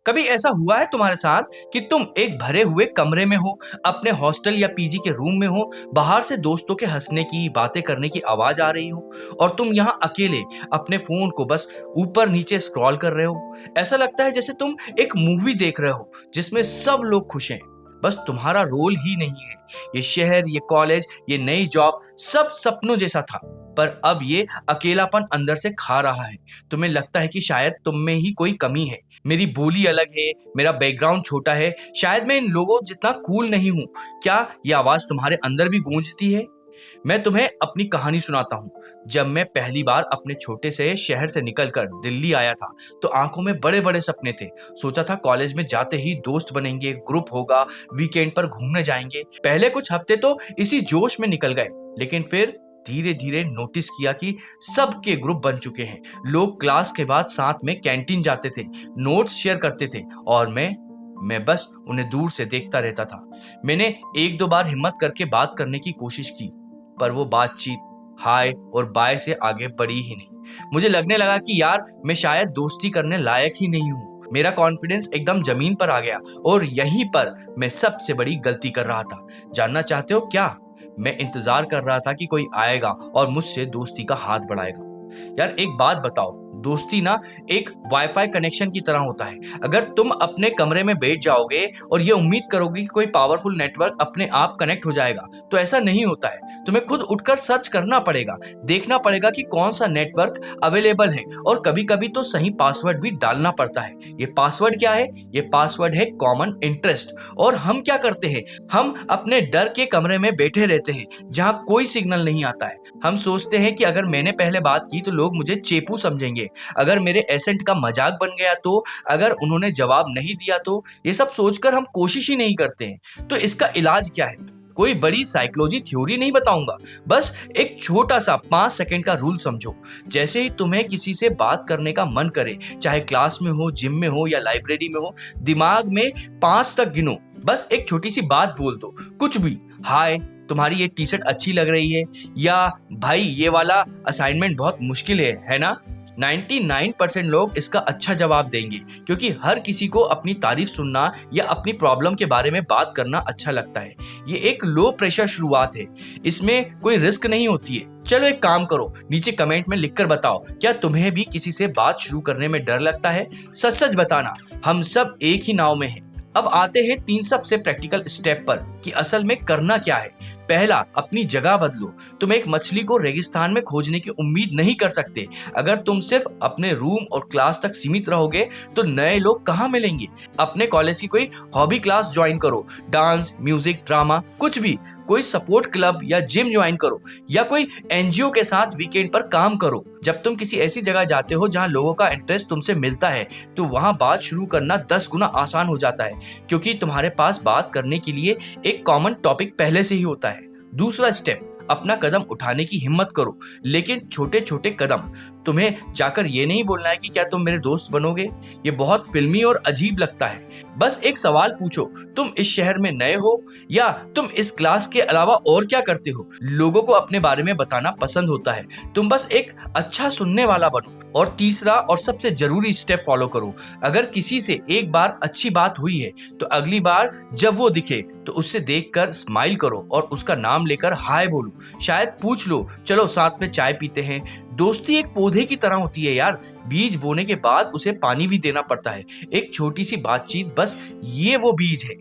कभी ऐसा हुआ है तुम्हारे साथ कि तुम एक भरे हुए कमरे में हो, अपने हॉस्टल या पीजी के रूम में हो, बाहर से दोस्तों के हंसने की, बातें करने की आवाज आ रही हो और तुम यहाँ अकेले अपने फोन को बस ऊपर नीचे स्क्रॉल कर रहे हो। ऐसा लगता है जैसे तुम एक मूवी देख रहे हो जिसमें सब लोग खुश हैं, बस तुम्हारा रोल ही नहीं है। ये शहर, ये कॉलेज, ये नई जॉब सब सपनों जैसा था, पर अब ये अकेलापन अंदर से खा रहा है। तुम्हें लगता है कि शायद तुम में ही कोई कमी है। मेरी बोली अलग है, मेरा बैकग्राउंड छोटा है, शायद मैं इन लोगों जितना कूल नहीं हूँ। क्या ये आवाज तुम्हारे अंदर भी गूंजती है? मैं तुम्हें अपनी कहानी सुनाता हूँ। जब मैं पहली बार अपने छोटे से शहर से निकलकर दिल्ली आया था, तो आंखों में बड़े बड़े सपने थे। सोचा था कॉलेज में जाते ही दोस्त बनेंगे, ग्रुप होगा, वीकेंड पर घूमने जाएंगे। पहले कुछ हफ्ते तो इसी जोश में निकल गए, लेकिन फिर धीरे धीरे नोटिस किया कि सबके ग्रुप बन चुके हैं। लोग क्लास के बाद साथ में कैंटीन जाते थे, नोट्स शेयर करते थे और मैं बस उन्हें दूर से देखता रहता था। मैंने एक दो बार हिम्मत करके बात करने की कोशिश की, पर वो बातचीत हाय और बाय से आगे बढ़ी ही नहीं। मुझे लगने लगा कि यार मैं शायद दोस्ती करने लायक ही नहीं हूँ। मेरा कॉन्फिडेंस एकदम जमीन पर आ गया और यहीं पर मैं सबसे बड़ी गलती कर रहा था। जानना चाहते हो क्या? मैं इंतजार कर रहा था कि कोई आएगा और मुझसे दोस्ती का हाथ बढ़ाएगा। यार एक बात बताओ, दोस्ती ना एक वाईफाई कनेक्शन की तरह होता है। अगर तुम अपने कमरे में बैठ जाओगे और ये उम्मीद करोगे कि कोई पावरफुल नेटवर्क अपने आप कनेक्ट हो जाएगा, तो ऐसा नहीं होता है। तुम्हें खुद उठकर सर्च करना पड़ेगा, देखना पड़ेगा कि कौन सा नेटवर्क अवेलेबल है और कभी कभी तो सही पासवर्ड भी डालना पड़ता है। ये पासवर्ड क्या है? ये पासवर्ड है कॉमन इंटरेस्ट। और हम क्या करते हैं? हम अपने डर के कमरे में बैठे रहते हैं जहां कोई सिग्नल नहीं आता है। हम सोचते हैं कि अगर मैंने पहले बात की तो लोग मुझे चेपू समझेंगे, अगर मेरे एसेंट का मजाक बन गया तो, अगर उन्होंने जवाब नहीं दिया तो। ये सब सोचकर हम कोशिश ही नहीं करते हैं। तो इसका इलाज क्या है? कोई बड़ी साइकोलॉजी थ्योरी नहीं बताऊंगा, बस एक छोटा सा 5 सेकंड का रूल समझो। जैसे ही तुम्हें किसी से बात करने का मन करे, चाहे क्लास में हो, जिम में हो या लाइब्रेरी में हो, दिमाग में 5 तक गिनो। बस एक छोटी सी बात बोल दो, कुछ भी। हाय, तुम्हारी ये टी शर्ट अच्छी लग रही है, या भाई ये वाला असाइनमेंट बहुत मुश्किल है ना? 99% लोग इसका अच्छा जवाब देंगे, क्योंकि हर किसी को अपनी तारीफ सुनना या अपनी प्रॉब्लम के बारे में बात करना अच्छा लगता है। ये एक लो प्रेशर शुरुआत है, इसमें कोई रिस्क नहीं होती है। चलो एक काम करो, नीचे कमेंट में लिखकर बताओ, क्या तुम्हें भी किसी से बात शुरू करने में डर लगता है? सच सच बताना, हम सब एक ही नाव में हैं। अब आते हैं 3 सबसे प्रैक्टिकल स्टेप पर कि असल में करना क्या है। पहला, अपनी जगह बदलो। तुम एक मछली को रेगिस्तान में खोजने की उम्मीद नहीं कर सकते। अगर तुम सिर्फ अपने रूम और क्लास तक सीमित रहोगे तो नए लोग कहाँ मिलेंगे? अपने कॉलेज की कोई हॉबी क्लास ज्वाइन करो, डांस, म्यूजिक, ड्रामा, कुछ भी। कोई सपोर्ट क्लब या जिम ज्वाइन करो, या कोई एनजीओ के साथ वीकेंड पर काम करो। जब तुम किसी ऐसी जगह जाते हो जहाँ लोगों का इंटरेस्ट तुमसे मिलता है, तो वहाँ बात शुरू करना 10 गुना आसान हो जाता है, क्योंकि तुम्हारे पास बात करने के लिए एक कॉमन टॉपिक पहले से ही होता है। दूसरा स्टेप, अपना कदम उठाने की हिम्मत करो, लेकिन छोटे छोटे कदम। तुम्हें जाकर ये नहीं बोलना है कि क्या तुम मेरे दोस्त बनोगे। ये बहुत फिल्मी और अजीब लगता है। बस एक सवाल पूछो, तुम इस शहर में नए हो, या तुम इस क्लास के अलावा और क्या करते हो? लोगों को अपने बारे में बताना पसंद होता है, तुम बस एक अच्छा सुनने वाला बनो। और तीसरा और सबसे जरूरी स्टेप फॉलो करो। अगर किसी से एक बार अच्छी बात हुई है, तो अगली बार जब वो दिखे तो उससे देखकर स्माइल करो और उसका नाम लेकर हाय बोलो। शायद पूछ लो, चलो साथ में चाय पीते हैं। दोस्ती एक पौधे की तरह होती है यार, बीज बोने के बाद उसे पानी भी देना पड़ता है। एक छोटी सी बातचीत, बस ये वो बीज है।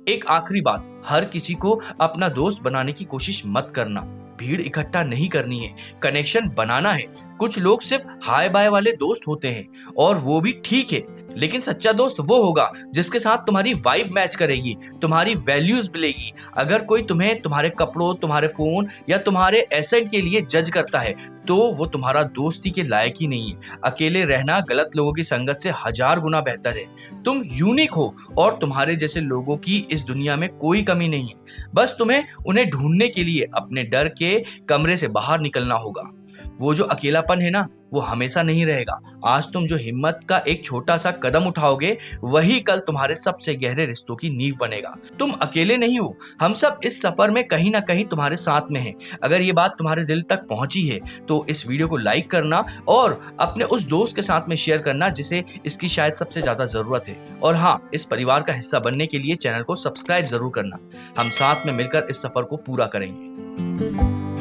एक आखिरी बात, हर किसी को अपना दोस्त बनाने की कोशिश मत करना। भीड़ इकट्ठा नहीं करनी है, कनेक्शन बनाना है। कुछ लोग सिर्फ हाय बाय वाले दोस्त होते हैं, और वो भी ठीक है, लेकिन सच्चा दोस्त वो होगा जिसके साथ तुम्हारी वाइब मैच करेगी, तुम्हारी वैल्यूज मिलेगी। अगर कोई तुम्हें तुम्हारे कपड़ों, तुम्हारे फोन या तुम्हारे एसेंट के लिए जज करता है, तो वो तुम्हारा दोस्ती के लायक ही नहीं है। अकेले रहना गलत लोगों की संगत से 1000 गुना बेहतर है। तुम यूनिक हो और तुम्हारे जैसे लोगों की इस दुनिया में कोई कमी नहीं है। बस तुम्हें उन्हें ढूंढने के लिए अपने डर के कमरे से बाहर निकलना होगा। वो जो अकेलापन है ना, वो हमेशा नहीं रहेगा। आज तुम जो हिम्मत का एक छोटा सा कदम उठाओगे, वही कल तुम्हारे सबसे गहरे रिश्तों की नींव बनेगा। तुम अकेले नहीं हो, हम सब इस सफर में कहीं ना कहीं तुम्हारे साथ में हैं। अगर ये बात तुम्हारे दिल तक पहुंची है तो इस वीडियो को लाइक करना और अपने उस दोस्त के साथ में शेयर करना जिसे इसकी शायद सबसे ज्यादा जरूरत है। और हाँ, इस परिवार का हिस्सा बनने के लिए चैनल को सब्सक्राइब जरूर करना। हम साथ में मिलकर इस सफर को पूरा करेंगे।